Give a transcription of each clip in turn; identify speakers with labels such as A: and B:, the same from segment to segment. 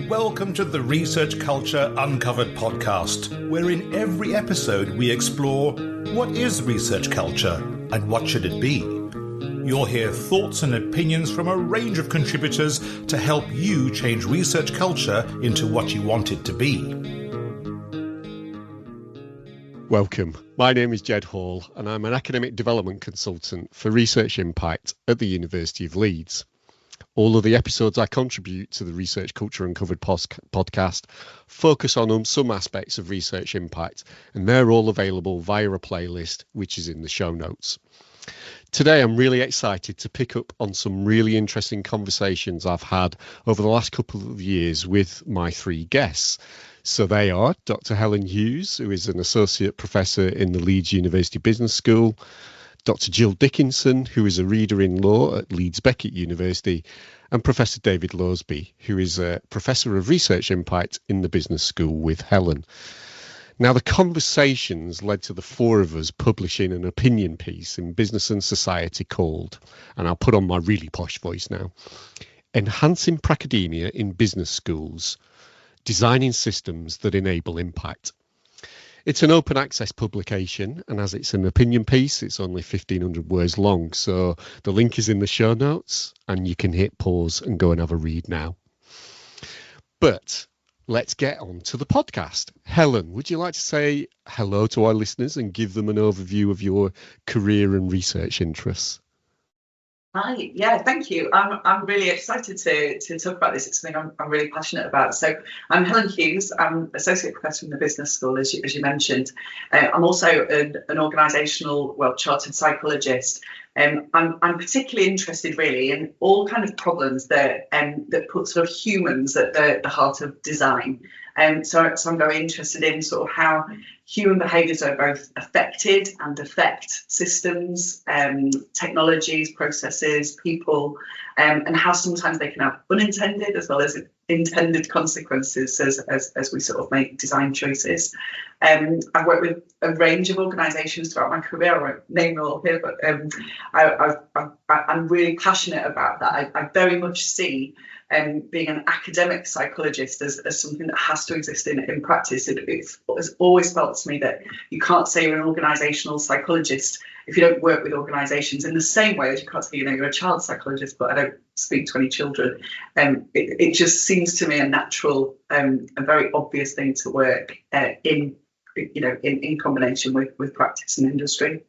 A: Welcome to the Research Culture Uncovered podcast, where in every episode we explore what is research culture and what should it be. You'll hear thoughts and opinions from a range of contributors to help you change research culture into what you want it to be.
B: Welcome. My name is Jed Hall and I'm an academic development consultant for Research Impact at the University of Leeds. All of the episodes I contribute to the Research Culture Uncovered podcast focus on some aspects of research impact, and they're all available via a playlist which is in the show notes. Today I'm really excited to pick up on some really interesting conversations I've had over the last couple of years with my three guests. So they are Dr. Helen Hughes, who is an Associate Professor in the Leeds University Business School, Dr. Jill Dickinson, who is a Reader in Law at Leeds Beckett University, and Professor David Loseby, who is a Professor of Research Impact in the Business School with Helen. Now, the conversations led to the four of us publishing an opinion piece in Business and Society called, and I'll put on my really posh voice now, Enhancing Pracademia in Business Schools, Designing Systems that Enable Impact. It's an open access publication, and as it's an opinion piece, it's only 1,500 words long. So the link is in the show notes and you can hit pause and go and have a read now. But let's get on to the podcast. Helen, would you like to say hello to our listeners and give them an overview of your career and research interests?
C: Hi, yeah, thank you. I'm really excited to talk about this. It's something I'm really passionate about. So I'm Helen Hughes. I'm Associate Professor in the Business School, as you mentioned. I'm also an organisational, chartered psychologist. I'm particularly interested really in all kind of problems that put sort of humans at the heart of design. So I'm very interested in sort of how human behaviours are both affected and affect systems, technologies, processes, people, and how sometimes they can have unintended as well as intended consequences as we sort of make design choices. I've worked with a range of organisations throughout my career. I won't name them all here, but I'm really passionate about that. I very much see being an academic psychologist as something that has to exist in practice. It has always felt to me that you can't say you're an organisational psychologist if you don't work with organisations in the same way as you can't say you're a child psychologist, but I don't speak to any children. It just seems to me a natural and very obvious thing to work in combination with practice and industry.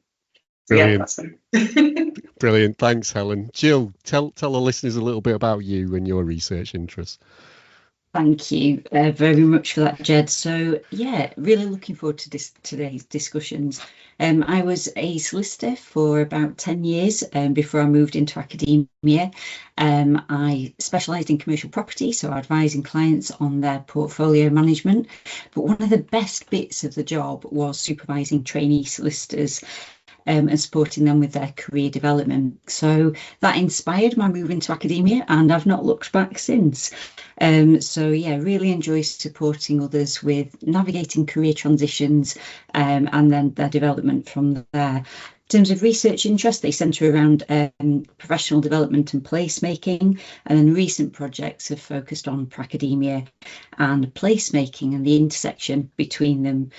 B: Brilliant.
C: Yeah,
B: Brilliant. Thanks, Helen. Jill, tell the listeners a little bit about you and your research interests.
D: Thank you very much for that, Jed. So, yeah, really looking forward to today's discussions. I was a solicitor for about 10 years before I moved into academia. I specialised in commercial property, so advising clients on their portfolio management. But one of the best bits of the job was supervising trainee solicitors and supporting them with their career development. So that inspired my move into academia, and I've not looked back since. Really enjoy supporting others with navigating career transitions and then their development from there. In terms of research interest, they centre around professional development and placemaking, and then recent projects have focused on pracademia and placemaking and the intersection between them.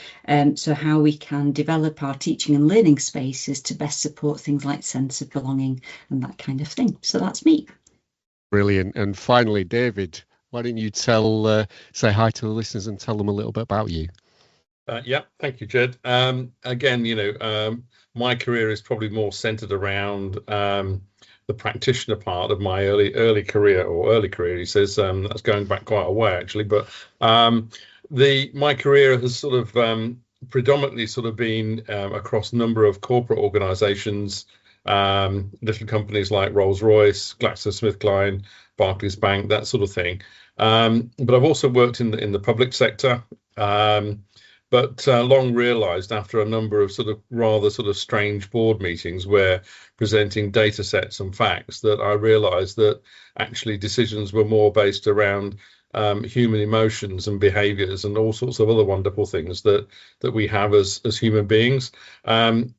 D: So how we can develop our teaching and learning spaces to best support things like sense of belonging and that kind of thing. So that's me.
B: Brilliant. And finally, David, why don't you say hi to the listeners and tell them a little bit about you?
E: Thank you, Jed. My career is probably more centered around the practitioner part of my early career. He says that's going back quite a way, actually. But my career has sort of predominantly sort of been across a number of corporate organisations, little companies like Rolls-Royce, GlaxoSmithKline, Barclays Bank, that sort of thing. But I've also worked in the public sector. But long realised after a number of rather strange board meetings where presenting data sets and facts that I realised that actually decisions were more based around human emotions and behaviours and all sorts of other wonderful things that we have as human beings,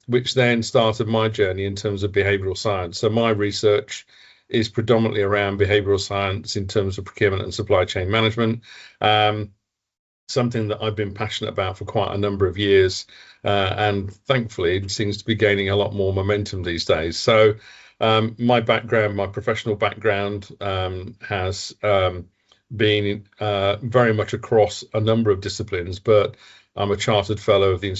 E: which then started my journey in terms of behavioural science. So my research is predominantly around behavioral science in terms of procurement and supply chain management. Something that I've been passionate about for quite a number of years, and thankfully it seems to be gaining a lot more momentum these days. So my professional background has been very much across a number of disciplines, but I'm a chartered fellow of the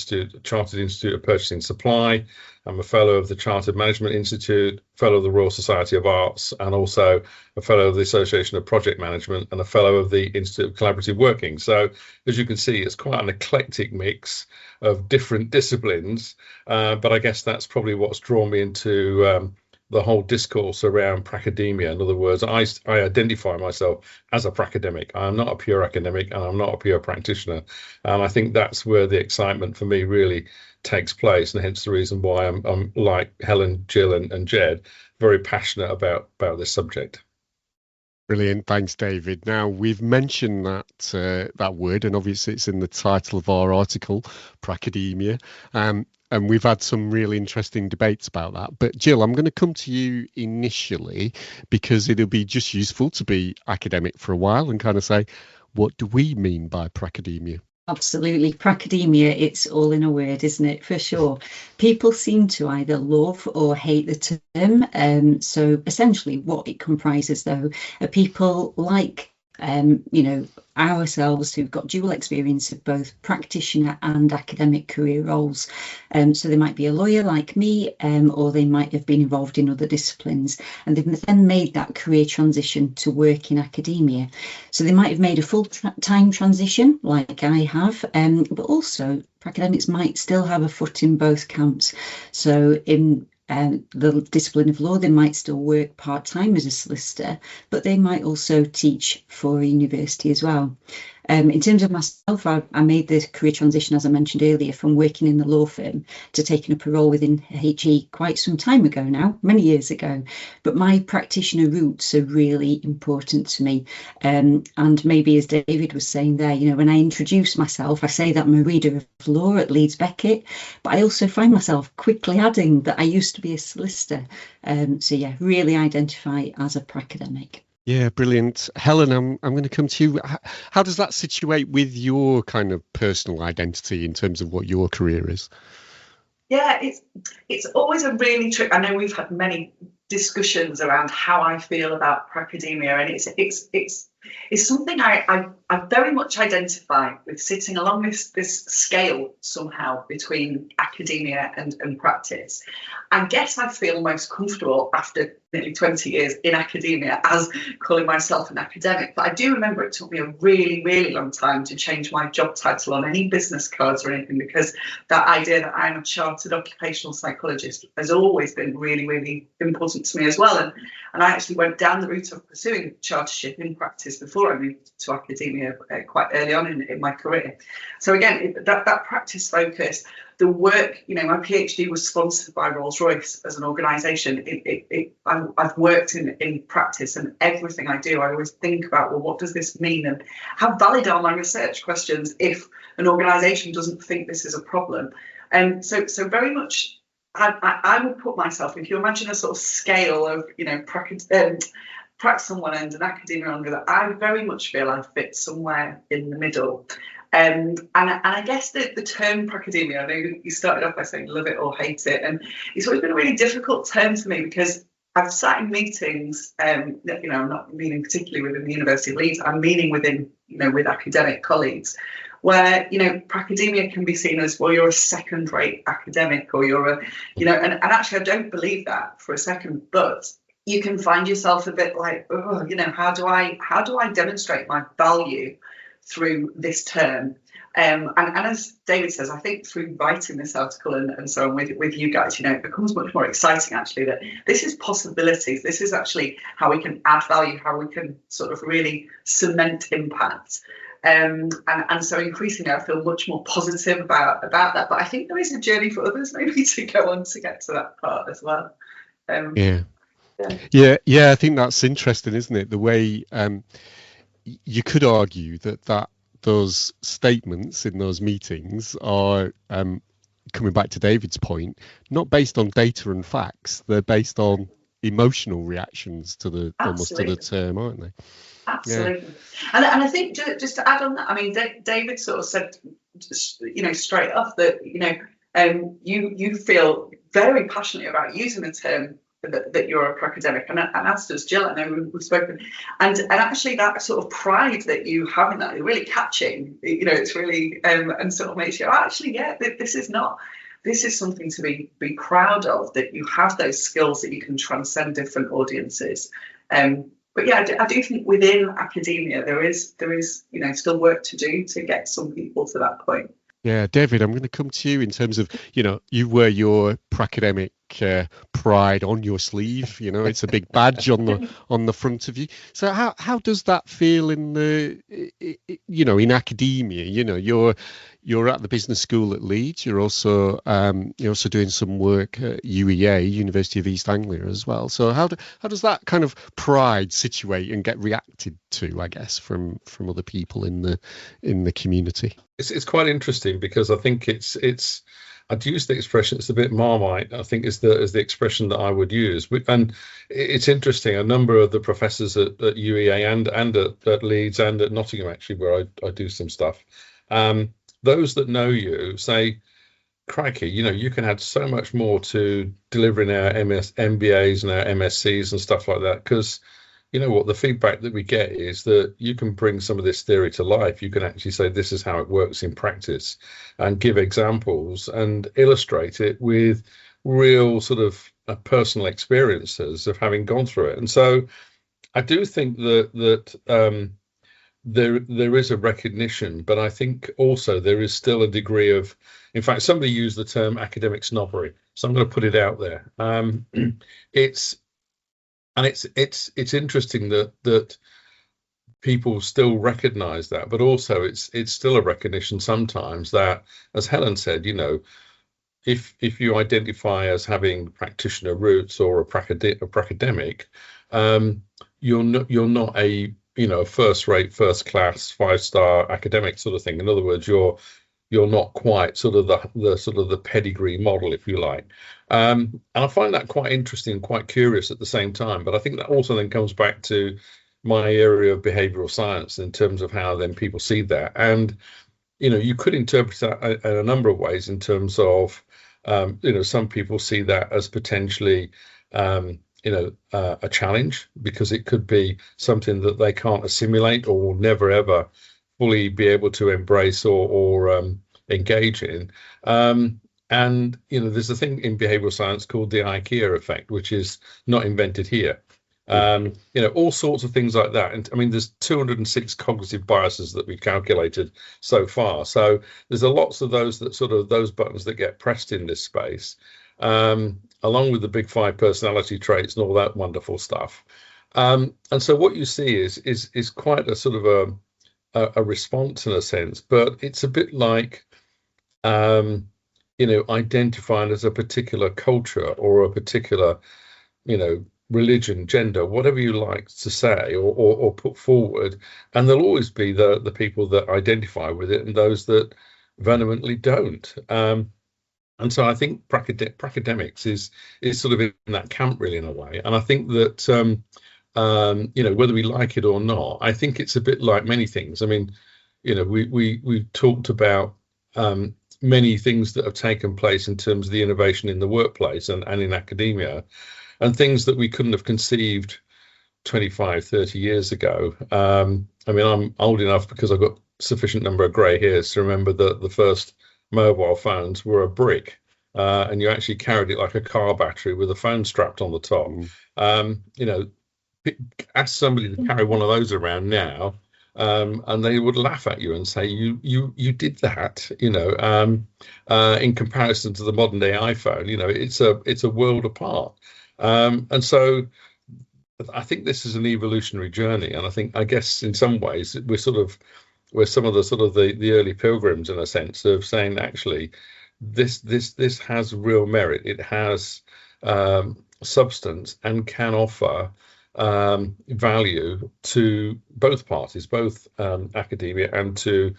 E: Chartered Institute of Purchasing Supply. I'm a fellow of the Chartered Management Institute, fellow of the Royal Society of Arts, and also a fellow of the Association of Project Management and a fellow of the Institute of Collaborative Working. So as you can see, it's quite an eclectic mix of different disciplines, but I guess that's probably what's drawn me into the whole discourse around pracademia. In other words, I identify myself as a pracademic. I'm not a pure academic and I'm not a pure practitioner. And I think that's where the excitement for me really takes place, and hence the reason why I'm like Helen, Jill and Jed, very passionate about this subject.
B: Brilliant. Thanks, David. Now, we've mentioned that word, and obviously it's in the title of our article, Pracademia. And we've had some really interesting debates about that. But Jill, I'm going to come to you initially because it'll be just useful to be academic for a while and kind of say, what do we mean by pracademia?
D: Absolutely. Pracademia, it's all in a word, isn't it? For sure. People seem to either love or hate the term. So essentially what it comprises, though, are people like ourselves who've got dual experience of both practitioner and academic career roles. So they might be a lawyer like me, or they might have been involved in other disciplines, and they've then made that career transition to work in academia. So they might have made a full-time transition like I have, but also pracademics might still have a foot in both camps. So in the discipline of law, they might still work part-time as a solicitor, but they might also teach for a university as well. In terms of myself, I made the career transition, as I mentioned earlier, from working in the law firm to taking up a role within HE quite some time ago now, many years ago. But my practitioner roots are really important to me. And maybe, as David was saying there, when I introduce myself, I say that I'm a reader of law at Leeds Beckett, but I also find myself quickly adding that I used to be a solicitor. So yeah, really identify as a pracademic.
B: Yeah, brilliant. Helen, I'm going to come to you. How does that situate with your kind of personal identity in terms of what your career is?
C: Yeah, it's always a really tricky. I know we've had many discussions around how I feel about pracademia, and it's something I very much identify with, sitting along this scale somehow between academia and practice. I guess I feel most comfortable after nearly 20 years in academia as calling myself an academic. But I do remember it took me a really, really long time to change my job title on any business cards or anything, because that idea that I'm a chartered occupational psychologist has always been really, really important to me as well. And I actually went down the route of pursuing chartership in practice before I moved to academia quite early on in my career. So again, that practice focus, the work, my PhD was sponsored by Rolls-Royce as an organisation. I've worked in practice, and everything I do, I always think about, well, what does this mean? And how valid are my research questions if an organisation doesn't think this is a problem? And so very much, I would put myself, if you imagine a sort of scale of, practice on one end and academia on the other, I very much feel I fit somewhere in the middle. And I guess the term pracademia, I know you started off by saying love it or hate it, and it's always been a really difficult term for me, because I've sat in meetings, I'm not meaning particularly within the University of Leeds, I'm meaning within, with academic colleagues, where, pracademia can be seen as, well, you're a second-rate academic, or you're and actually I don't believe that for a second, but you can find yourself a bit like, oh, how do I demonstrate my value through this term? And as David says, I think through writing this article and so on with you guys, it becomes much more exciting, actually, that this is possibilities. This is actually how we can add value, how we can sort of really cement impact. And so increasingly, I feel much more positive about that. But I think there is a journey for others maybe to go on to get to that part as well.
B: Yeah, I think that's interesting, isn't it? The way you could argue that those statements in those meetings are, coming back to David's point, not based on data and facts. They're based on emotional reactions to the almost to the
C: Absolutely.
B: term, aren't they?
C: Absolutely. And I think just to add on that, I mean, David sort of said, straight off that, you feel very passionately about using the term that you're a pracademic, and as does Jill. I know we've spoken, and actually that sort of pride that you have in that is really catching. It's really and sort of makes you actually, this is something to be proud of, that you have those skills that you can transcend different audiences. But yeah, I do think within academia there is still work to do to get some people to that point.
B: Yeah, David, I'm going to come to you in terms of, you wear your pracademic pride on your sleeve. It's a big badge on the front of you. So how does that feel in in academia? You're at the business school at Leeds. You're also doing some work at UEA, University of East Anglia, as well. So how does that kind of pride situate and get reacted to, I guess, from other people in the community?
E: It's quite interesting, because I think it's I'd use the expression, it's a bit Marmite, I think is the expression that I would use. And it's interesting, a number of the professors at UEA and at Leeds and at Nottingham, actually, where I do some stuff, those that know you say, crikey, you can add so much more to delivering our MBAs and our MScs and stuff like that, because the feedback that we get is that you can bring some of this theory to life. You can actually say, this is how it works in practice, and give examples and illustrate it with real sort of personal experiences of having gone through it. And so I do think that there is a recognition, but I think also there is still a degree of, in fact, somebody used the term academic snobbery, so I'm going to put it out there. It's interesting that people still recognize that, but also it's still a recognition sometimes that, as Helen said, if you identify as having practitioner roots or a pracademic, you're not a first-rate, first-class, 5-star academic sort of thing. In other words, you're not quite sort of the pedigree model, if you like. And I find that quite interesting, quite curious at the same time. But I think that also then comes back to my area of behavioral science in terms of how then people see that. And, you could interpret that in a number of ways in terms of, some people see that as potentially, a challenge, because it could be something that they can't assimilate or will never, ever fully be able to embrace or engage in. And there's a thing in behavioral science called the IKEA effect, which is not invented here. All sorts of things like that. And I mean, there's 206 cognitive biases that we've calculated so far. So there's lots of those buttons that get pressed in this space, along with the big 5 personality traits and all that wonderful stuff. And so what you see is quite a sort of a response in a sense, but it's a bit like identifying as a particular culture or a particular religion, gender, whatever you like to say or put forward, and there'll always be the people that identify with it and those that vehemently don't. And so I think pracademics is sort of in that camp, really, in a way. And I think that whether we like it or not, I think it's a bit like many things. I mean, we've talked about many things that have taken place in terms of the innovation in the workplace and in academia, and things that we couldn't have conceived 25, 30 years ago. I mean, I'm old enough because I've got sufficient number of grey hairs to remember that the first mobile phones were a brick, and you actually carried it like a car battery with a phone strapped on the top. Ask somebody to carry one of those around now, and they would laugh at you and say you did that. In comparison to the modern day iPhone, it's a world apart. And so I think this is an evolutionary journey, and I guess in some ways we're some of the early pilgrims, in a sense, of saying, actually, this has real merit. It has substance and can offer value to both parties, both academia and to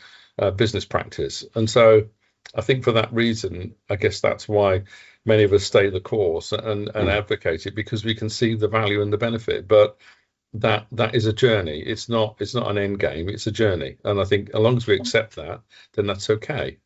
E: business practice. And so I think for that reason, I guess that's why many of us stay the course and advocate it, because we can see the value and the benefit. But that is a journey. It's not an end game. It's a journey. And I think as long as we accept that, then that's okay.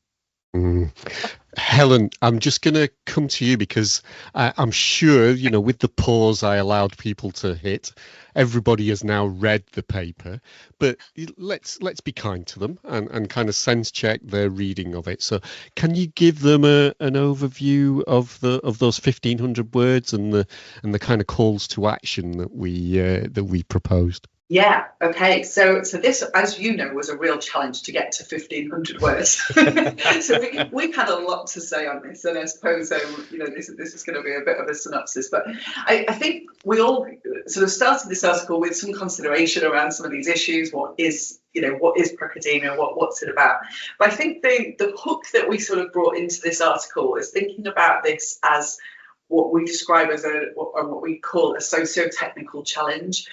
B: Helen, I'm just going to come to you because I'm sure, with the pause I allowed people to hit, everybody has now read the paper, but let's be kind to them and kind of sense check their reading of it. So can you give them an overview of those 1,500 words and the kind of calls to action that we proposed?
C: Yeah, okay. So this, as you know, was a real challenge to get to 1,500 words. So we've had a lot to say on this, and I suppose this is going to be a bit of a synopsis. But I think we all sort of started this article with some consideration around some of these issues. What is Pracademia? What's it about? But I think the hook that we sort of brought into this article is thinking about this as what we describe as what we call a socio-technical challenge.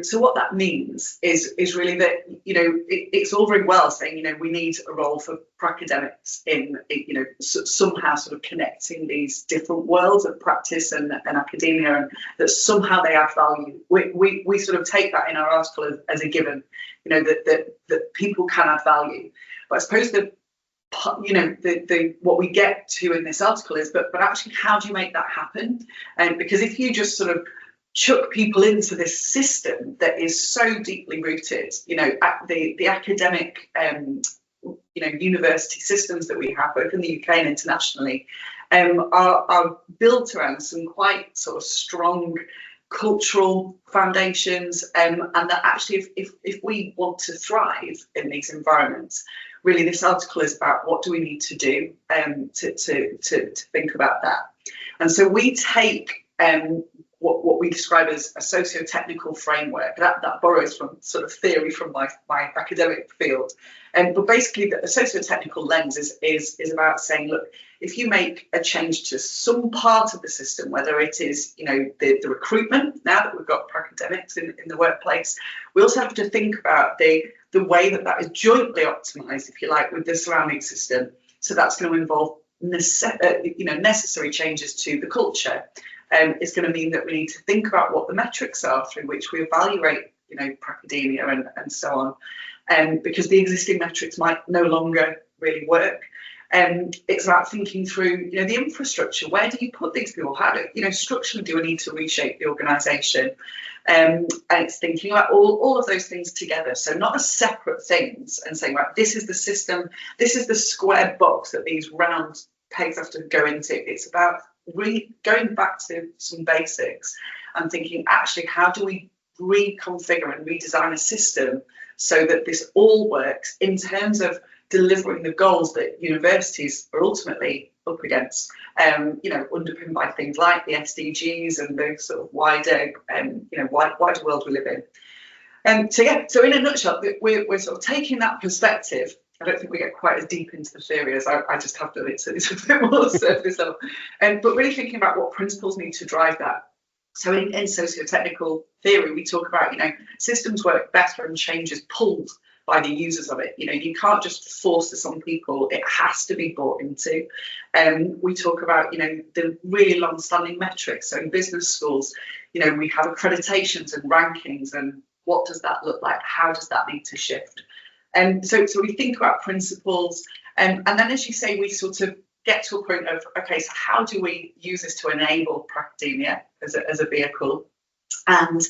C: So what that means is really that, it's all very well saying, we need a role for pracademics in, somehow sort of connecting these different worlds of practice and academia, and that somehow they add value. We sort of take that in our article as a given, that people can add value. But I suppose what we get to in this article is, but actually, how do you make that happen? Because if you just sort of chuck people into this system that is so deeply rooted, the academic, university systems that we have, both in the UK and internationally, are built around some quite sort of strong cultural foundations, and that actually, if we want to thrive in these environments, really this article is about what do we need to do to think about that. And so we take what we describe as a socio-technical framework that borrows from sort of theory from my academic field, but basically the socio-technical lens is about saying, look, if you make a change to some part of the system, whether it is the recruitment, now that we've got pracademics in the workplace, we also have to think about the way that is jointly optimized, if you like, with the surrounding system. So that's going to involve necessary changes to the culture. It's going to mean that we need to think about what the metrics are through which we evaluate, Pracademia and so on, because the existing metrics might no longer really work. It's about thinking through, the infrastructure. Where do you put these people? How do, structurally, do we need to reshape the organisation? And it's thinking about all of those things together. So not as separate things and saying, right, this is the system, this is the square box that these round pegs have to go into. It's about going back to some basics and thinking, actually, how do we reconfigure and redesign a system so that this all works in terms of delivering the goals that universities are ultimately up against, underpinned by things like the SDGs and the sort of wider world we live in. So in a nutshell, we're sort of taking that perspective. I don't think we get quite as deep into the theory as I just have done it, so it's a bit more surface level. But really thinking about what principles need to drive that. So in socio-technical theory, we talk about, systems work better and change is pulled by the users of it. You can't just force this on people, it has to be bought into. We talk about, the really long-standing metrics. So in business schools, we have accreditations and rankings, and what does that look like? How does that need to shift? So we think about principles, and then, as you say, we sort of get to a point of, okay, so how do we use this to enable Pracademia as a vehicle? And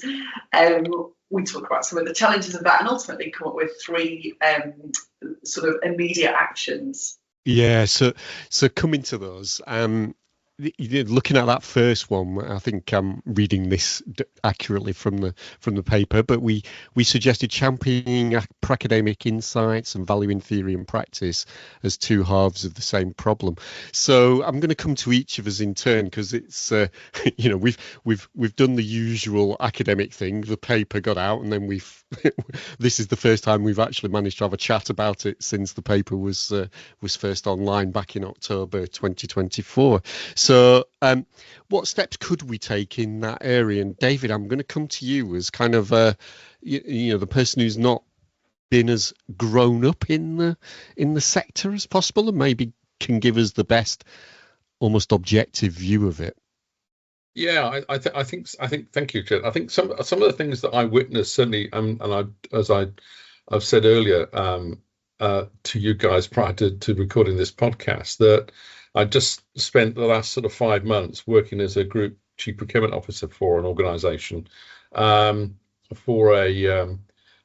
C: we talk about some of the challenges of that, and ultimately come up with three sort of immediate actions.
B: Yeah, so coming to those, looking at that first one, I think I'm reading this accurately from the paper, but we suggested championing pracademic insights and valuing theory and practice as two halves of the same problem. So I'm going to come to each of us in turn, because it's we've done the usual academic thing. The paper got out, and then this is the first time we've actually managed to have a chat about it since the paper was first online back in October 2024. So what steps could we take in that area? And David, I'm going to come to you as kind of the person who's not been as grown up in the sector as possible, and maybe can give us the best, almost objective view of it.
E: Yeah, I think. Thank you, Jed. I think some of the things that I witnessed certainly, I've said earlier to you guys prior to recording this podcast, that I just spent the last sort of 5 months working as a group chief procurement officer for an organisation, for a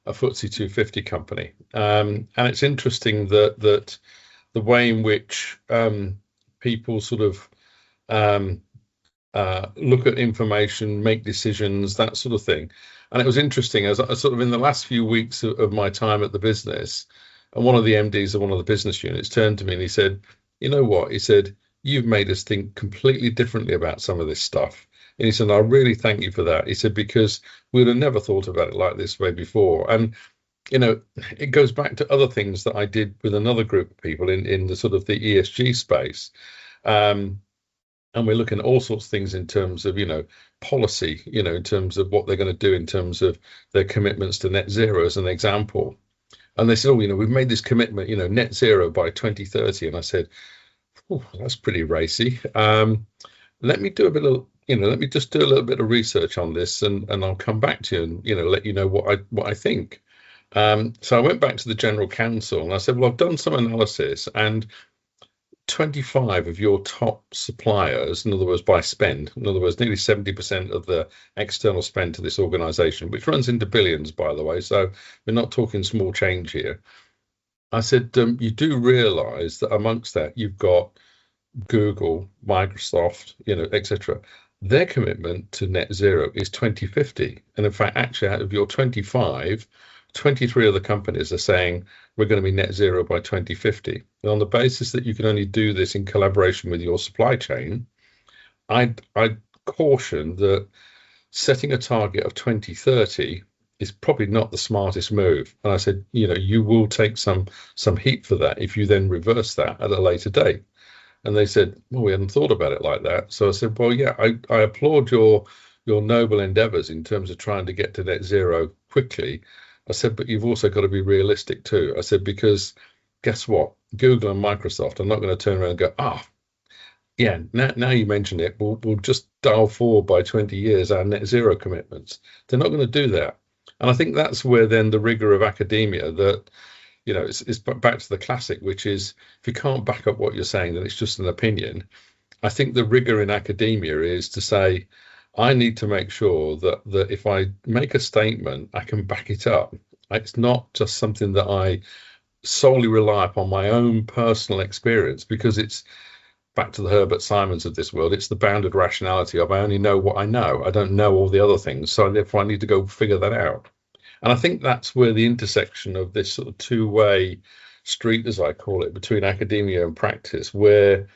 E: FTSE 250 company, and it's interesting that the way in which people sort of look at information, make decisions, that sort of thing. And it was interesting as I sort of in the last few weeks of my time at the business, and one of the MDs of one of the business units turned to me and he said, you know what? He said, you've made us think completely differently about some of this stuff. And he said, I really thank you for that. He said, because we would have never thought about it like this way before. And, you know, it goes back to other things that I did with another group of people in the sort of the ESG space. And we're looking at all sorts of things in terms of, you know, policy, you know, in terms of what they're going to do in terms of their commitments to net zero, as an example. And they said, oh, you know, we've made this commitment, you know, net zero by 2030. And I said, oh, that's pretty racy. Let me just do a little bit of research on this, and I'll come back to you and, you know, let you know what I think. So I went back to the General Counsel and I said, well, I've done some analysis, and 25 of your top suppliers, in other words, by spend, in other words, nearly 70% of the external spend to this organization, which runs into billions, by the way, so we're not talking small change here. I said, you do realize that amongst that, you've got Google, Microsoft, you know, etc. Their commitment to net zero is 2050. And in fact, actually, out of your 25, 23 other companies are saying we're going to be net zero by 2050. And on the basis that you can only do this in collaboration with your supply chain, I'd caution that setting a target of 2030 is probably not the smartest move. And I said, you know, you will take some heat for that if you then reverse that at a later date. And they said, well, we hadn't thought about it like that. So I said, well, yeah, I applaud your noble endeavors in terms of trying to get to net zero quickly. I said, but you've also got to be realistic too. I said, because guess what? Google and Microsoft are not going to turn around and go, yeah, now you mention it, we'll just dial forward by 20 years our net zero commitments. They're not going to do that. And I think that's where then the rigor of academia, that, you know, it's back to the classic, which is if you can't back up what you're saying, then it's just an opinion. I think the rigor in academia is to say, I need to make sure that if I make a statement, I can back it up. It's not just something that I solely rely upon my own personal experience, because it's back to the Herbert Simons of this world. It's the bounded rationality of I only know what I know. I don't know all the other things. So therefore I need to go figure that out. And I think that's where the intersection of this sort of two-way street, as I call it, between academia and practice, where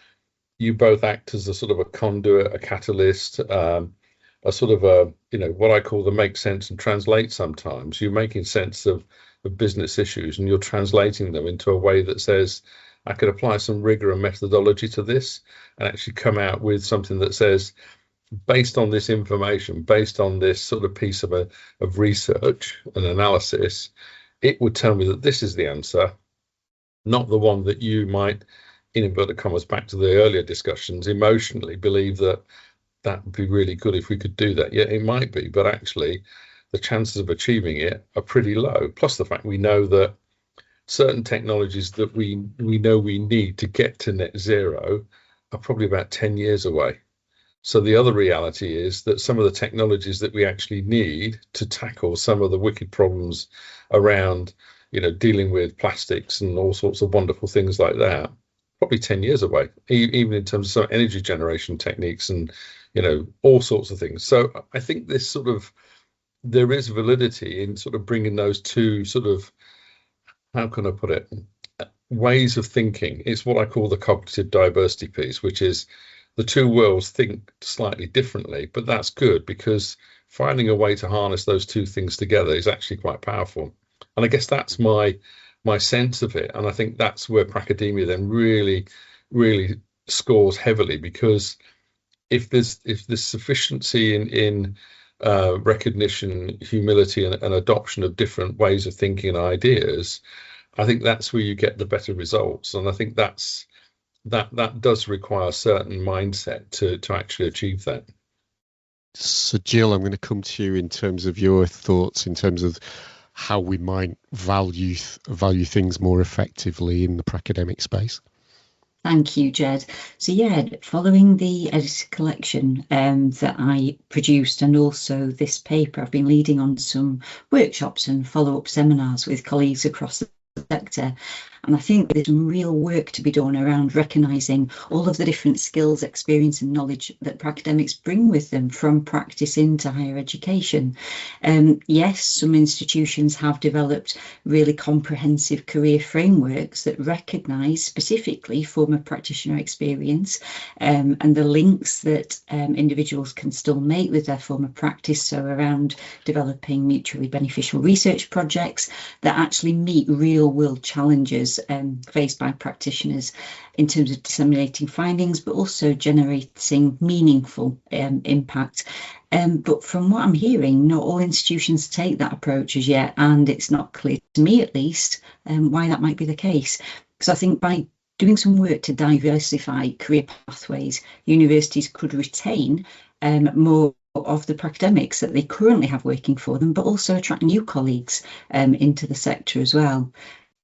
E: you both act as a sort of a conduit, a catalyst, a sort of a, you know, what I call the make sense and translate sometimes. You're making sense of business issues and you're translating them into a way that says, I could apply some rigor and methodology to this and actually come out with something that says, based on this information, based on this sort of piece of research and analysis, it would tell me that this is the answer, not the one that you might, in inverted commas, back to the earlier discussions, emotionally believe that would be really good if we could do that. Yeah, it might be, but actually the chances of achieving it are pretty low. Plus the fact we know that certain technologies that we know we need to get to net zero are probably about 10 years away. So the other reality is that some of the technologies that we actually need to tackle some of the wicked problems around, you know, dealing with plastics and all sorts of wonderful things like that, probably 10 years away, even in terms of some energy generation techniques and, you know, all sorts of things. So I think this sort of, there is validity in sort of bringing those two sort of, how can I put it, ways of thinking. It's what I call the cognitive diversity piece, which is the two worlds think slightly differently, but that's good because finding a way to harness those two things together is actually quite powerful. And I guess that's my sense of it. And I think that's where Pracademia then really, really scores heavily, because if there's sufficiency in recognition, humility, and adoption of different ways of thinking and ideas, I think that's where you get the better results. And I think that's that does require a certain mindset to actually achieve that.
B: So Jill, I'm going to come to you in terms of your thoughts in terms of how we might value things more effectively in the pracademic space.
D: Thank you, Jed. So yeah, following the edited collection that I produced and also this paper, I've been leading on some workshops and follow-up seminars with colleagues across the sector. And I think there's some real work to be done around recognising all of the different skills, experience and knowledge that pracademics bring with them from practice into higher education. Yes, some institutions have developed really comprehensive career frameworks that recognise specifically former practitioner experience and the links that individuals can still make with their former practice, so around developing mutually beneficial research projects that actually meet real world challenges faced by practitioners in terms of disseminating findings, but also generating meaningful impact. But from what I'm hearing, not all institutions take that approach as yet, and it's not clear to me at least why that might be the case. Because I think by doing some work to diversify career pathways, universities could retain more of the pracademics that they currently have working for them, but also attract new colleagues into the sector as well.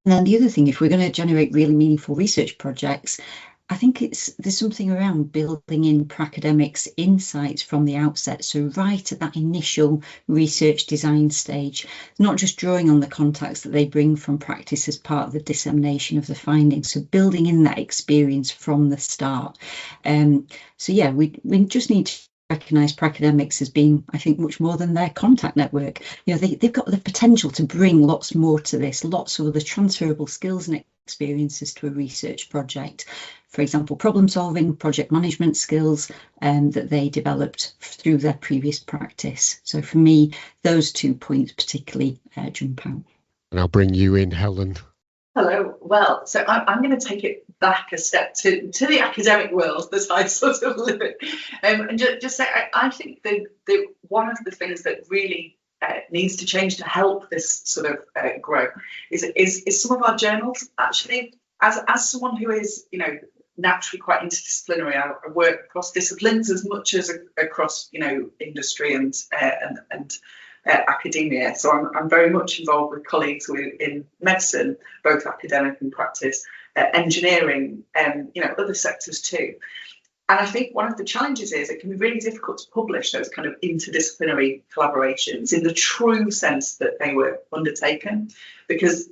D: And then the other thing, if we're going to generate really meaningful research projects, I think there's something around building in pracademics insights from the outset. So right at that initial research design stage, not just drawing on the contacts that they bring from practice as part of the dissemination of the findings. So building in that experience from the start. So yeah, we just need to recognise pracademics as being, I think, much more than their contact network. You know, they've got the potential to bring lots more to this, lots of other transferable skills and experiences to a research project. For example, problem solving, project management skills that they developed through their previous practice. So for me, those 2 points particularly jump out.
B: And I'll bring you in, Helen.
C: Hello. Well, so I'm going to take it back a step to the academic world that I sort of live in, and just say I think the one of the things that really needs to change to help this sort of grow is some of our journals. Actually, as someone who is naturally quite interdisciplinary, I work across disciplines as much as across industry and academia. So I'm very much involved with colleagues in medicine, both academic and practice, engineering, and other sectors too. And I think one of the challenges is it can be really difficult to publish those kind of interdisciplinary collaborations in the true sense that they were undertaken, because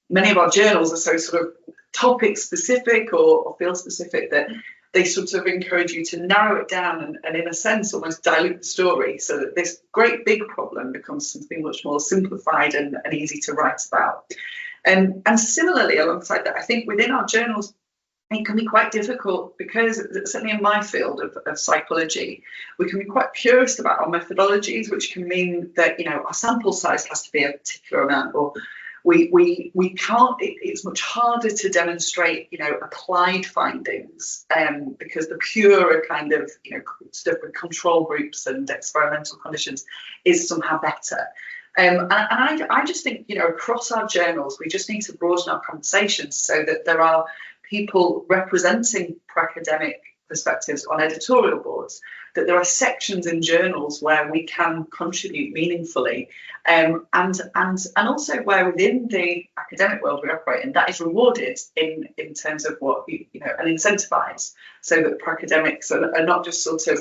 C: many of our journals are so sort of topic specific or field specific that they sort of encourage you to narrow it down and in a sense almost dilute the story so that this great big problem becomes something much more simplified and easy to write about. And similarly, alongside that, I think within our journals, it can be quite difficult because certainly in my field of psychology, we can be quite purist about our methodologies, which can mean that our sample size has to be a particular amount, or we can't. It's much harder to demonstrate applied findings because the pure kind of stuff with control groups and experimental conditions is somehow better. And I just think across our journals we just need to broaden our conversations so that there are people representing pracademic perspectives on editorial boards, that there are sections in journals where we can contribute meaningfully, and also where within the academic world we operate in, that is rewarded in terms of what and incentivized, so that pracademics are not just sort of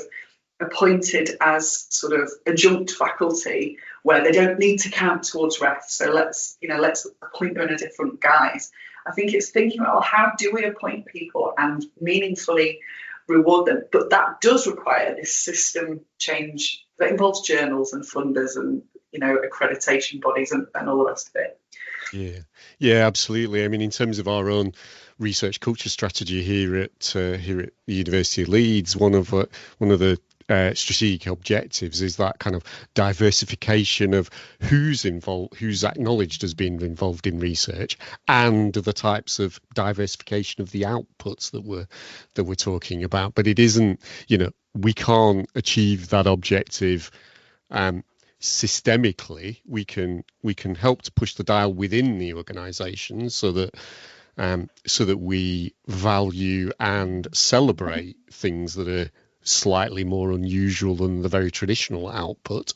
C: appointed as sort of adjunct faculty where they don't need to count towards ref, so let's appoint them in a different guise. I think it's thinking about how do we appoint people and meaningfully reward them, but that does require this system change that involves journals and funders and accreditation bodies and all the rest of it.
B: Yeah, absolutely. I mean, in terms of our own research culture strategy here at the University of Leeds, one of the strategic objectives is that kind of diversification of who's involved, who's acknowledged as being involved in research, and the types of diversification of the outputs that we're talking about. But it isn't, we can't achieve that objective systemically. We can help to push the dial within the organisation so that so that we value and celebrate things that are slightly more unusual than the very traditional output,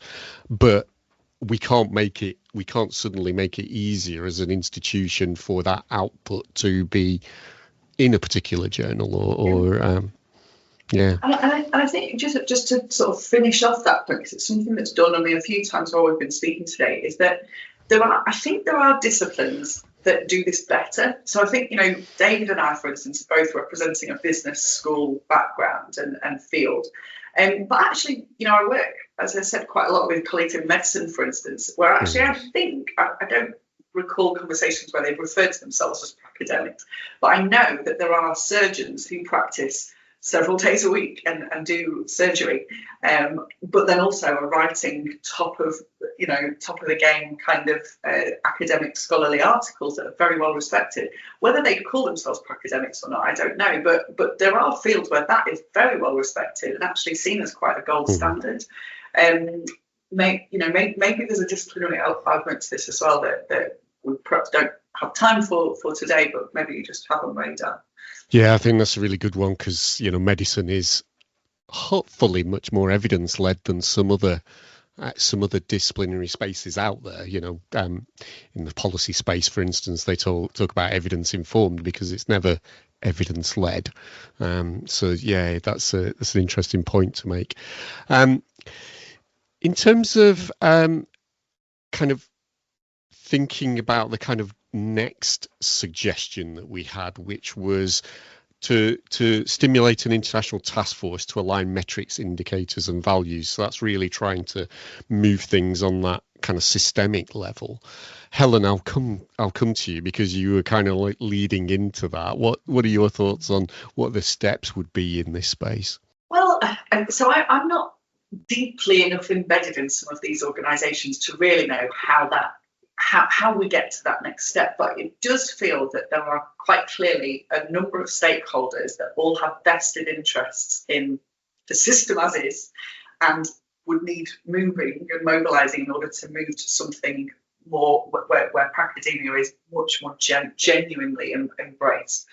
B: but we can't suddenly make it easier as an institution for that output to be in a particular journal or yeah.
C: And I think just to sort of finish off that point, because it's something that's dawned on me a few times while we've been speaking today, is that I think there are disciplines that do this better. So I think, David and I, for instance, are both representing a business school background and field. But actually, I work, as I said, quite a lot with colleagues in medicine, for instance, where actually I don't recall conversations where they've referred to themselves as pracademics, but I know that there are surgeons who practice several days a week and do surgery, but then also are writing top of the game kind of academic scholarly articles that are very well respected. Whether they call themselves pracademics or not, I don't know, but there are fields where that is very well respected and actually seen as quite a gold standard. Maybe there's a disciplinary argument to this as well that we perhaps don't have time for today, but maybe you just have on radar.
B: Yeah, I think that's a really good one, because medicine is hopefully much more evidence led than some other disciplinary spaces out there. In the policy space, for instance, they talk about evidence informed because it's never evidence led. So yeah, that's an interesting point to make. In terms of kind of thinking about the kind of next suggestion that we had, which was to stimulate an international task force to align metrics, indicators and values. So that's really trying to move things on that kind of systemic level. Helen, I'll come to you, because you were kind of like leading into that. What are your thoughts on what the steps would be in this space?
C: Well, so I'm not deeply enough embedded in some of these organisations to really know how we get to that next step, but it does feel that there are quite clearly a number of stakeholders that all have vested interests in the system as is, and would need moving and mobilising in order to move to something more where Pracademia is much more genuinely embraced.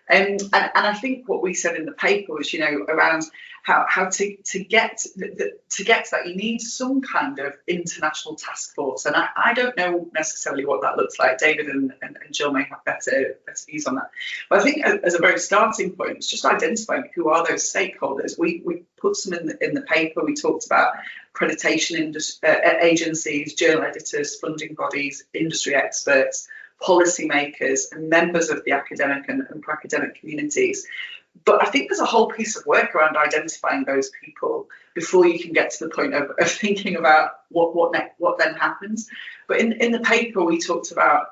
C: And I think what we said in the paper was, around how to get to that, you need some kind of international task force. And I don't know necessarily what that looks like. David and Jill may have better views on that. But I think as a very starting point, it's just identifying who are those stakeholders. We put some in the paper. We talked about accreditation agencies, journal editors, funding bodies, industry experts, policymakers and members of the academic and pracademic communities. But I think there's a whole piece of work around identifying those people before you can get to the point of thinking about what then happens. But in the paper, we talked about,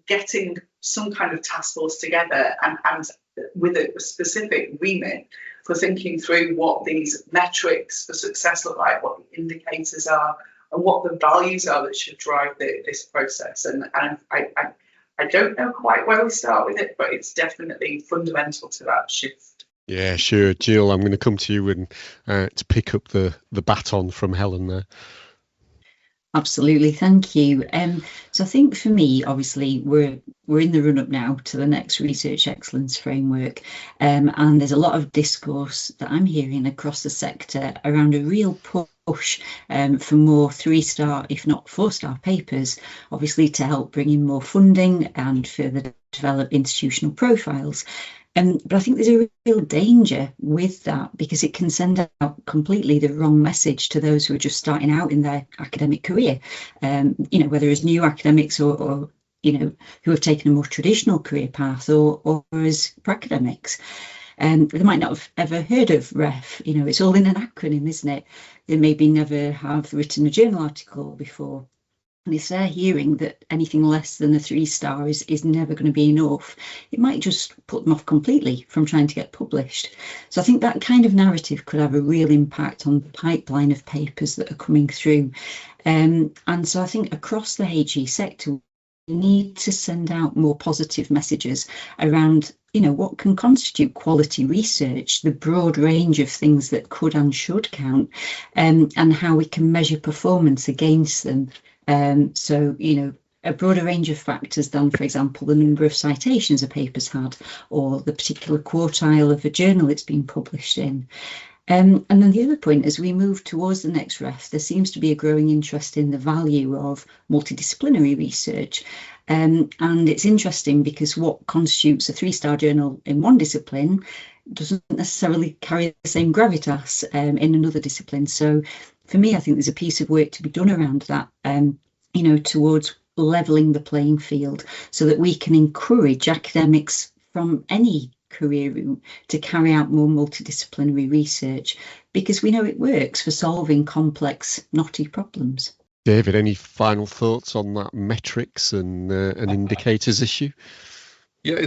C: getting some kind of task force together and with a specific remit for thinking through what these metrics for success look like, what the indicators are, and what the values are that should drive this process. And I don't know quite where we start with it, but it's definitely fundamental to that shift.
B: Yeah, sure. Jill, I'm going to come to you and to pick up the baton from Helen there.
D: Absolutely, thank you. So I think for me, obviously, we're in the run-up now to the next research excellence framework, and there's a lot of discourse that I'm hearing across the sector around a real push for more 3-star, if not 4-star papers, obviously to help bring in more funding and further develop institutional profiles. But I think there's a real danger with that, because it can send out completely the wrong message to those who are just starting out in their academic career, whether as new academics or who have taken a more traditional career path or as pracademics. They might not have ever heard of REF. It's all in an acronym, isn't it? They maybe never have written a journal article before. And if they're hearing that anything less than a 3-star is never going to be enough, it might just put them off completely from trying to get published. So I think that kind of narrative could have a real impact on the pipeline of papers that are coming through. And so I think across the HE sector, we need to send out more positive messages around, what can constitute quality research, the broad range of things that could and should count, and how we can measure performance against them. So, a broader range of factors than, for example, the number of citations a paper's had or the particular quartile of a journal it's been published in. And then the other point, as we move towards the next ref, there seems to be a growing interest in the value of multidisciplinary research. And it's interesting because what constitutes a 3-star journal in one discipline doesn't necessarily carry the same gravitas in another discipline. So for me, I think there's a piece of work to be done around that, towards levelling the playing field so that we can encourage academics from any career route to carry out more multidisciplinary research, because we know it works for solving complex, knotty problems.
B: David, any final thoughts on that metrics and indicators issue?
E: Yeah,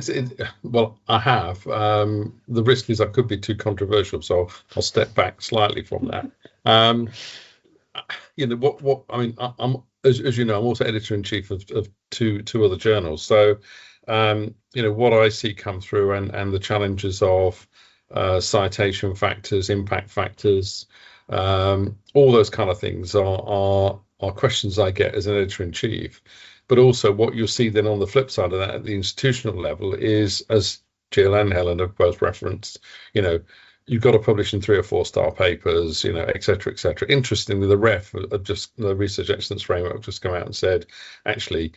E: well, I have. The risk is I could be too controversial, so I'll step back slightly from that. I'm as you know, I'm also editor-in-chief of two other journals. So, what I see come through and the challenges of citation factors, impact factors, all those kind of things are questions I get as an editor-in-chief. But also what you'll see then on the flip side of that at the institutional level is, as Jill and Helen have both referenced, you've got to publish in 3 or 4 star papers, et cetera, et cetera. Interestingly, the ref of just the Research Excellence Framework just come out and said, actually,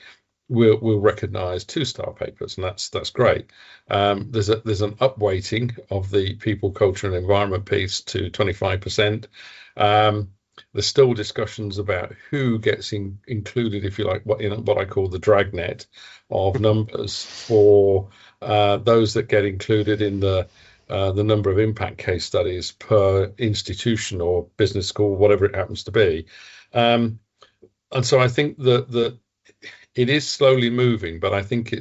E: we'll recognise 2-star papers, and that's great. There's an upweighting of the people, culture, and environment piece to 25%. There's still discussions about who gets included, if you like, what I call the dragnet of numbers for those that get included in the number of impact case studies per institution or business school, whatever it happens to be. And so I think that it is slowly moving, but I think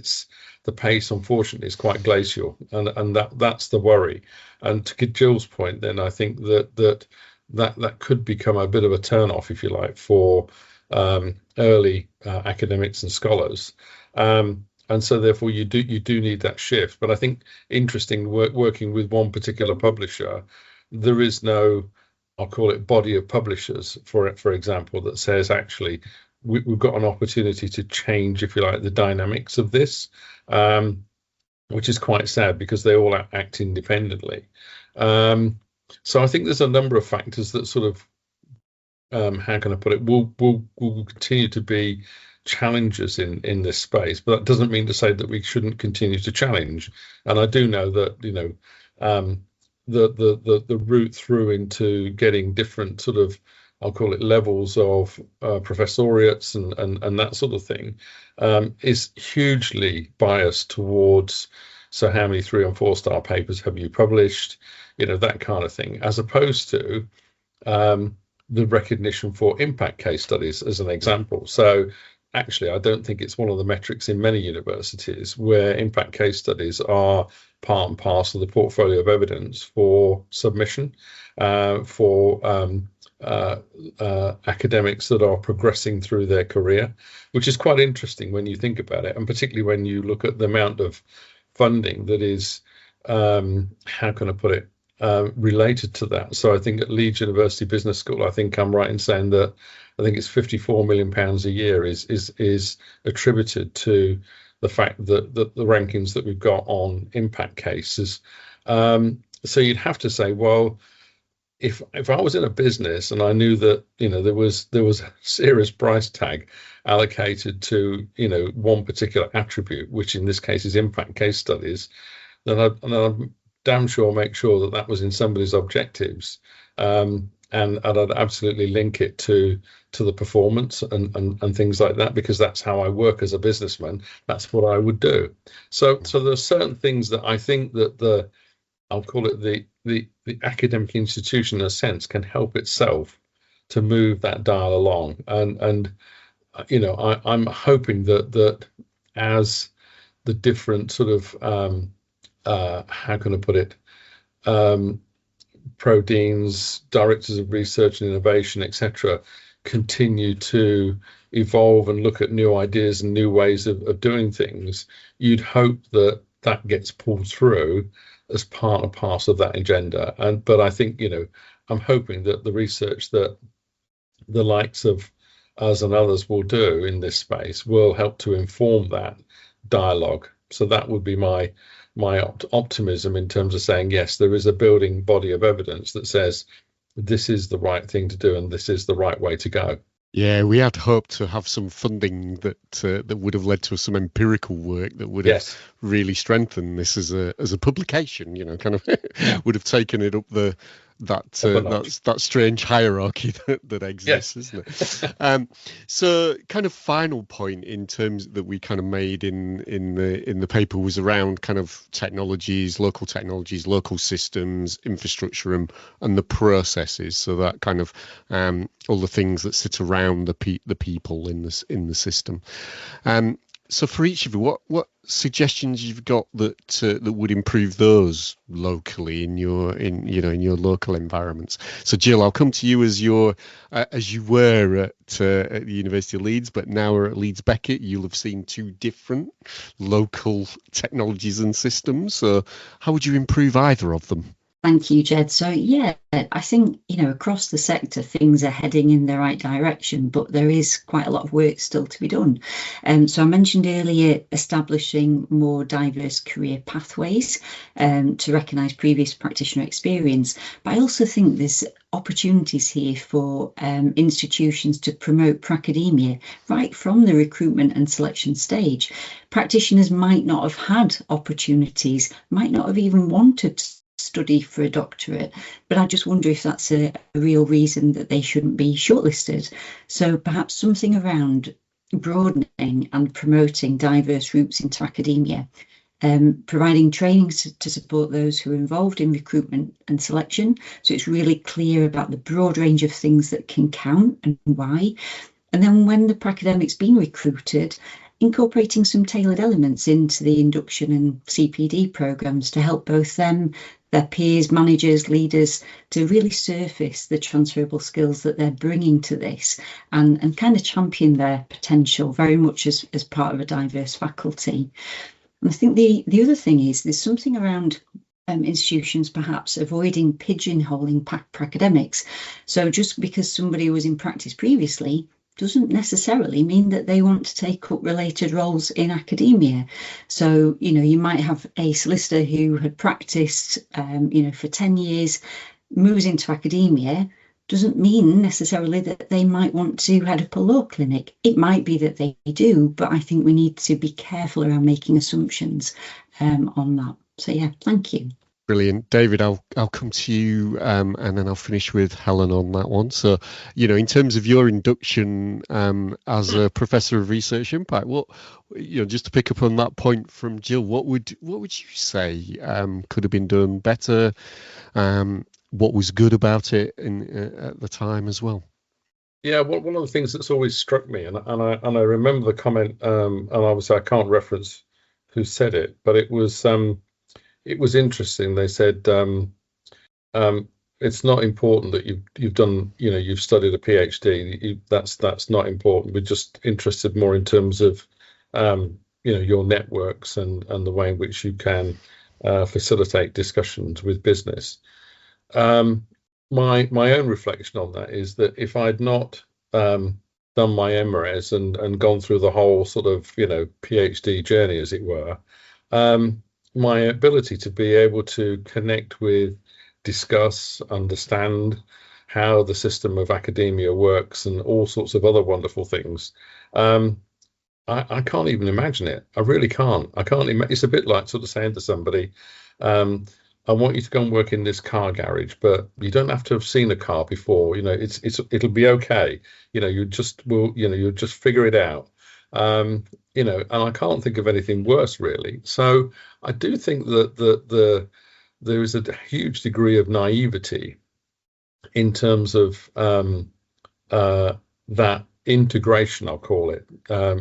E: the pace, unfortunately, is quite glacial, and that's the worry. And to get Jill's point, then I think that could become a bit of a turn-off, if you like, for early academics and scholars. And so therefore you do need that shift. But I think interesting working with one particular publisher, there is no, I'll call it, body of publishers for example, that says actually we've got an opportunity to change, if you like, the dynamics of this, which is quite sad because they all act independently. So I think there's a number of factors that sort of, how can I put it, will continue to be challenges in this space, but that doesn't mean to say that we shouldn't continue to challenge. And I do know that the route through into getting different sort of, I'll call it, levels of professoriates and that sort of thing is hugely biased towards, so how many 3 and 4 star papers have you published, that kind of thing, as opposed to the recognition for impact case studies as an example. So actually, I don't think it's one of the metrics in many universities where impact case studies are part and parcel of the portfolio of evidence for submission for academics that are progressing through their career, which is quite interesting when you think about it, and particularly when you look at the amount of funding that is, how can I put it, related to that. So I think at Leeds University Business School, I think I'm right in saying that I think it's £54 million a year is attributed to the fact that the rankings that we've got on impact cases. So you'd have to say, well, if I was in a business and I knew that there was a serious price tag allocated to one particular attribute, which in this case is impact case studies, then I'd damn sure make sure that was in somebody's objectives, and I'd absolutely link it to the performance and things like that, because that's how I work as a businessman. That's what I would do. So there are certain things that I think that I'll call it the academic institution in a sense can help itself to move that dial along, and I'm hoping that as the different sort of how can I put it, pro deans, directors of research and innovation, etc., continue to evolve and look at new ideas and new ways of doing things, you'd hope that gets pulled through as part and parcel of that agenda. But I think I'm hoping that the research that the likes of us and others will do in this space will help to inform that dialogue. So that would be my optimism in terms of saying, yes, there is a building body of evidence that says this is the right thing to do and this is the right way to go.
B: Yeah, we had hoped to have some funding that would have led to some empirical work that would have really strengthened this as a publication. Kind of would have taken it up that strange hierarchy that exists, isn't it? So, kind of final point in terms that we kind of made in the paper was around kind of local systems, infrastructure, and the processes. So that kind of all the things that sit around the people in the system. So for each of you, what suggestions you've got that would improve those locally in your local environments? So Jill, I'll come to you as you were at the University of Leeds, but now are at Leeds Beckett. You'll have seen two different local technologies and systems. So how would you improve either of them?
D: Thank you, Jed. So, yeah, I think, across the sector, things are heading in the right direction, but there is quite a lot of work still to be done. So I mentioned earlier establishing more diverse career pathways to recognise previous practitioner experience. But I also think there's opportunities here for institutions to promote Pracademia right from the recruitment and selection stage. Practitioners might not have had opportunities, might not have even wanted to study for a doctorate, but I just wonder if that's a real reason that they shouldn't be shortlisted. So perhaps something around broadening and promoting diverse routes into academia, providing trainings to support those who are involved in recruitment and selection, so it's really clear about the broad range of things that can count and why. And then when the pracademic's been recruited, incorporating some tailored elements into the induction and CPD programs to help both them, their peers, managers, leaders, to really surface the transferable skills that they're bringing to this and kind of champion their potential very much as part of a diverse faculty. And I think the other thing is there's something around institutions perhaps avoiding pigeonholing pracademics. So just because somebody was in practice previously doesn't necessarily mean that they want to take up related roles in academia. So, you might have a solicitor who had practiced, for 10 years, moves into academia, doesn't mean necessarily that they might want to head up a law clinic. It might be that they do, but I think we need to be careful around making assumptions on that. So, yeah, thank you.
B: Brilliant. David, I'll come to you and then I'll finish with Helen on that one. So, in terms of your induction as a professor of research impact, just to pick up on that point from Jill, what would you say could have been done better? What was good about it at the time as well?
E: Yeah, one of the things that's always struck me, and I remember the comment, and obviously I can't reference who said it, but it was interesting. They said it's not important that you've done, you've studied a PhD. That's not important. We're just interested more in terms of your networks and the way in which you can facilitate discussions with business. My own reflection on that is that if I'd not done my MRes and gone through the whole sort of PhD journey, as it were, my ability to be able to connect with, discuss, understand how the system of academia works and all sorts of other wonderful things, I can't even imagine it. I really can't. It's a bit like sort of saying to somebody, I want you to go and work in this car garage, but you don't have to have seen a car before. It'll be okay. You'll just figure it out. And I can't think of anything worse, really. So I do think that there is a huge degree of naivety in terms of that integration, I'll call it,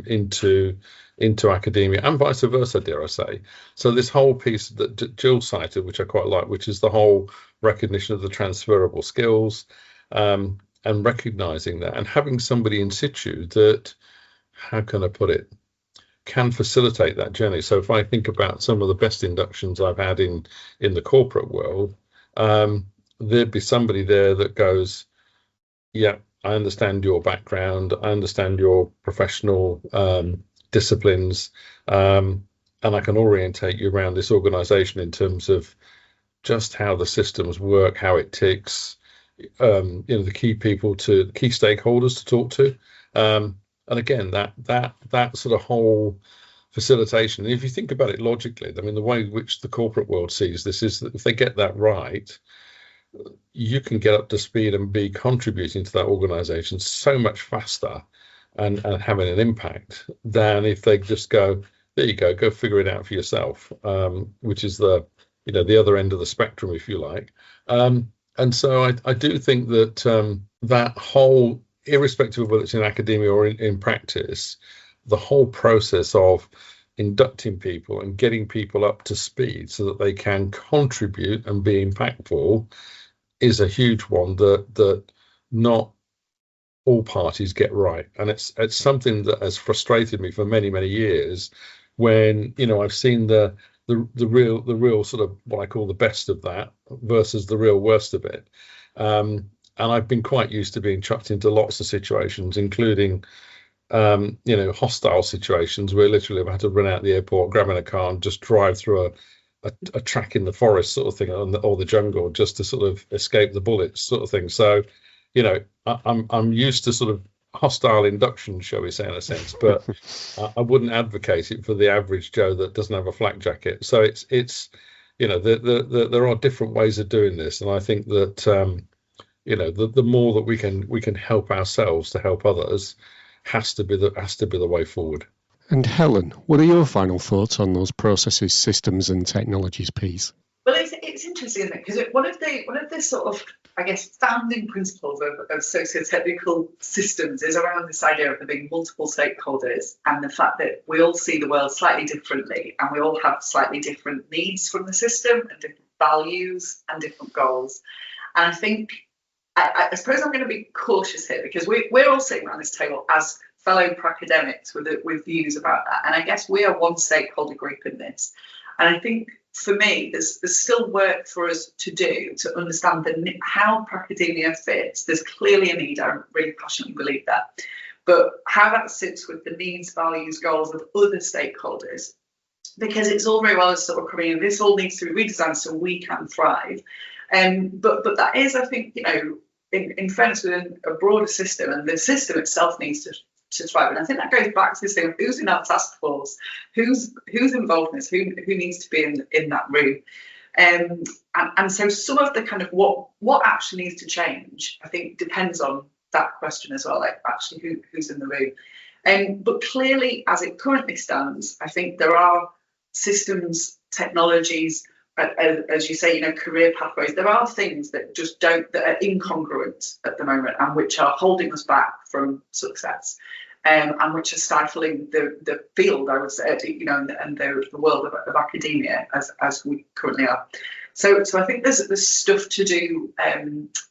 E: into academia, and vice versa, dare I say. So this whole piece that Jill cited, which I quite like, which is the whole recognition of the transferable skills, and recognizing that and having somebody in situ that, how can I put it, can facilitate that journey. So if I think about some of the best inductions I've had in the corporate world, there'd be somebody there that goes, yeah, I understand your background, I understand your professional disciplines, and I can orientate you around this organisation in terms of just how the systems work, how it ticks, the key key stakeholders to talk to, and again that sort of whole facilitation. And if you think about it logically, I mean, the way in which the corporate world sees this is that if they get that right, you can get up to speed and be contributing to that organisation so much faster and having an impact than if they just go, there you go figure it out for yourself, which is the other end of the spectrum, if you like. And so I do think that that whole, irrespective of whether it's in academia or in practice, the whole process of inducting people and getting people up to speed so that they can contribute and be impactful is a huge one that not all parties get right. And it's something that has frustrated me for many, many years when, I've seen the real sort of what I call the best of that versus the real worst of it. And I've been quite used to being chucked into lots of situations, including hostile situations where literally I've had to run out the airport, grab in a car and just drive through a track in the forest sort of thing, or the jungle, just to sort of escape the bullets sort of thing. So, I'm used to sort of hostile induction, shall we say, in a sense, but I wouldn't advocate it for the average Joe that doesn't have a flak jacket. So it's there are different ways of doing this, and I think that the more that we can help ourselves to help others has to be the way forward.
B: And Helen, what are your final thoughts on those processes, systems and technologies piece?
C: Well, it's interesting, isn't it? Because one of the sort of, I guess, founding principles of socio-technical systems is around this idea of there being multiple stakeholders and the fact that we all see the world slightly differently and we all have slightly different needs from the system and different values and different goals. And I think, I suppose I'm going to be cautious here because we're all sitting around this table as fellow pracademics with views about that. And I guess we are one stakeholder group in this. And I think for me, there's still work for us to do to understand how pracademia fits. There's clearly a need, I really passionately believe that. But how that sits with the needs, values, goals of other stakeholders, because it's all very well as sort of coming in, this all needs to be redesigned so we can thrive. But that is, I think, in fairness, within a broader system, and the system itself needs to thrive. And I think that goes back to this thing of who's in our task force, who's involved in this, who needs to be in that room. And so some of the kind of what actually needs to change, I think, depends on that question as well, like actually who's in the room. But clearly, as it currently stands, I think there are systems, technologies, as you say, career pathways. There are things that just that are incongruent at the moment and which are holding us back from success, and which are stifling the field, I would say, and the world of academia as we currently are. So I think there's stuff to do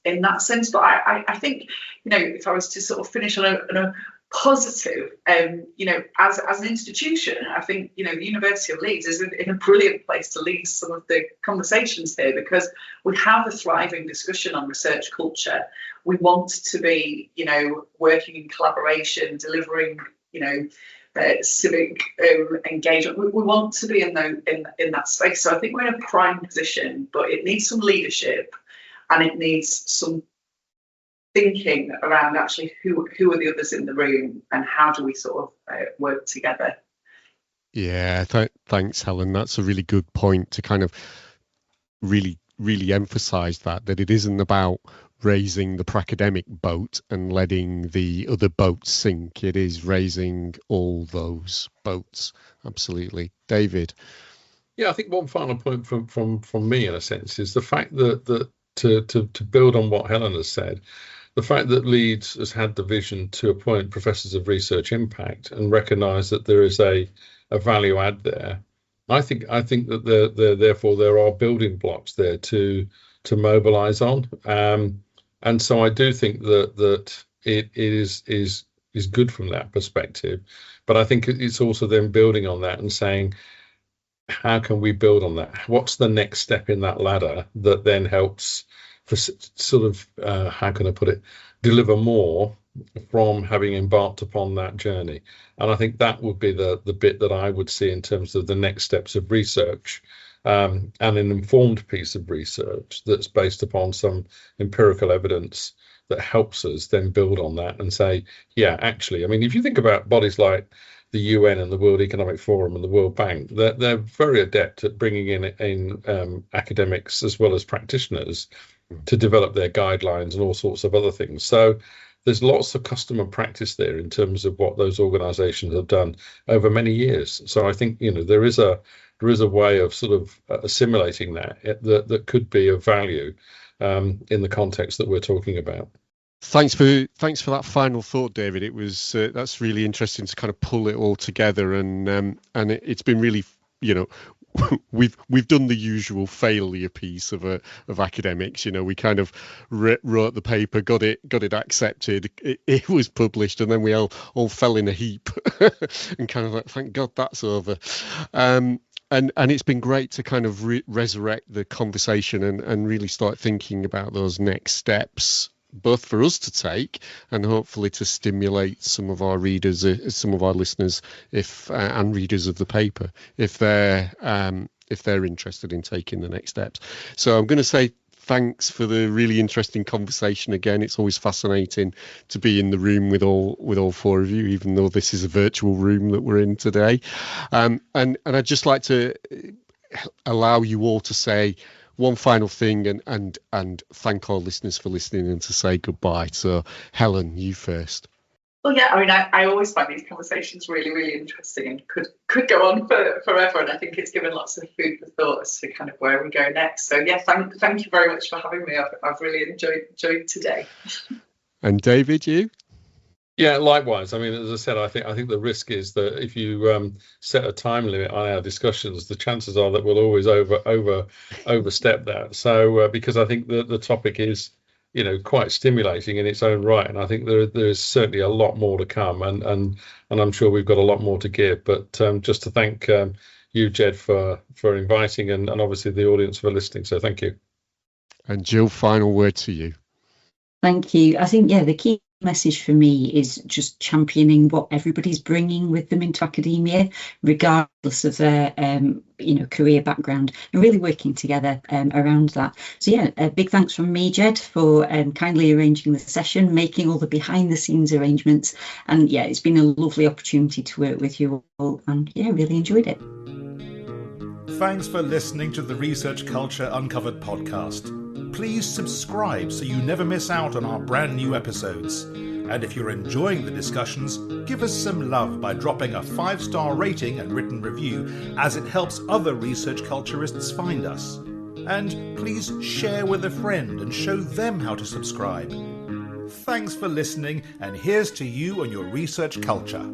C: in that sense. But I think, if I was to sort of finish on a positive, as an institution, I think, the University of Leeds is in a brilliant place to lead some of the conversations here, because we have a thriving discussion on research culture. We want to be, working in collaboration, delivering, civic engagement. We want to be in that space. So I think we're in a prime position, but it needs some leadership and it needs some thinking around actually who are the others in the room and how do we sort of work together.
B: Yeah, thanks, Helen. That's a really good point to kind of really emphasize that it isn't about raising the pracademic boat and letting the other boats sink. It is raising all those boats. Absolutely. David?
E: Yeah, I think one final point from me, in a sense, is the fact that to build on what Helen has said, the fact that Leeds has had the vision to appoint professors of research impact and recognise that there is a value add there. I think that therefore there are building blocks there to mobilise on, and so I do think that it is good from that perspective. But I think it's also then building on that and saying, how can we build on that? What's the next step in that ladder that then helps for sort of how can I put it, deliver more from having embarked upon that journey. And I think that would be the bit that I would see in terms of the next steps of research, and an informed piece of research that's based upon some empirical evidence that helps us then build on that and say, yeah, actually, I mean, if you think about bodies like the UN and the World Economic Forum and the World Bank, they're very adept at bringing in academics as well as practitioners to develop their guidelines and all sorts of other things. So there's lots of custom and practice there in terms of what those organizations have done over many years. So I think, there is a way of sort of assimilating that could be of value in the context that we're talking about.
B: Thanks for that final thought, David. It was that's really interesting to kind of pull it all together, and it's been really, we've done the usual failure piece of academics. We kind of wrote the paper, got it accepted, it was published, and then we all fell in a heap and kind of like, thank God that's over. And it's been great to kind of resurrect the conversation and really start thinking about those next steps, both for us to take and hopefully to stimulate some of our readers, some of our listeners, and readers of the paper, if they're interested in taking the next steps. So I'm going to say thanks for the really interesting conversation again. It's always fascinating to be in the room with all four of you, even though this is a virtual room that we're in today. And I'd just like to allow you all to say one final thing and thank our listeners for listening and to say goodbye. So Helen, you first.
C: Well, yeah, I mean, I always find these conversations really, really interesting and could go on forever. And I think it's given lots of food for thought as to kind of where we go next. So yeah, thank you very much for having me. I've really enjoyed today.
B: And David, you?
E: Yeah, likewise. I mean, as I said, I think the risk is that if you set a time limit on our discussions, the chances are that we'll always overstep that. So because I think the topic is, quite stimulating in its own right, and I think there's certainly a lot more to come, and I'm sure we've got a lot more to give. But just to thank you, Jed, for inviting, and obviously the audience for listening. So thank you.
B: And Jill, final word to you.
D: Thank you. I think, the key message for me is just championing what everybody's bringing with them into academia, regardless of their career background, and really working together around that. So a big thanks from me, Jed, for kindly arranging the session, making all the behind the scenes arrangements, and it's been a lovely opportunity to work with you all, and really enjoyed it.
A: Thanks for listening to the Research Culture Uncovered podcast. Please subscribe so you never miss out on our brand new episodes. And if you're enjoying the discussions, give us some love by dropping a 5-star rating and written review, as it helps other research culturists find us. And please share with a friend and show them how to subscribe. Thanks for listening, and here's to you and your research culture.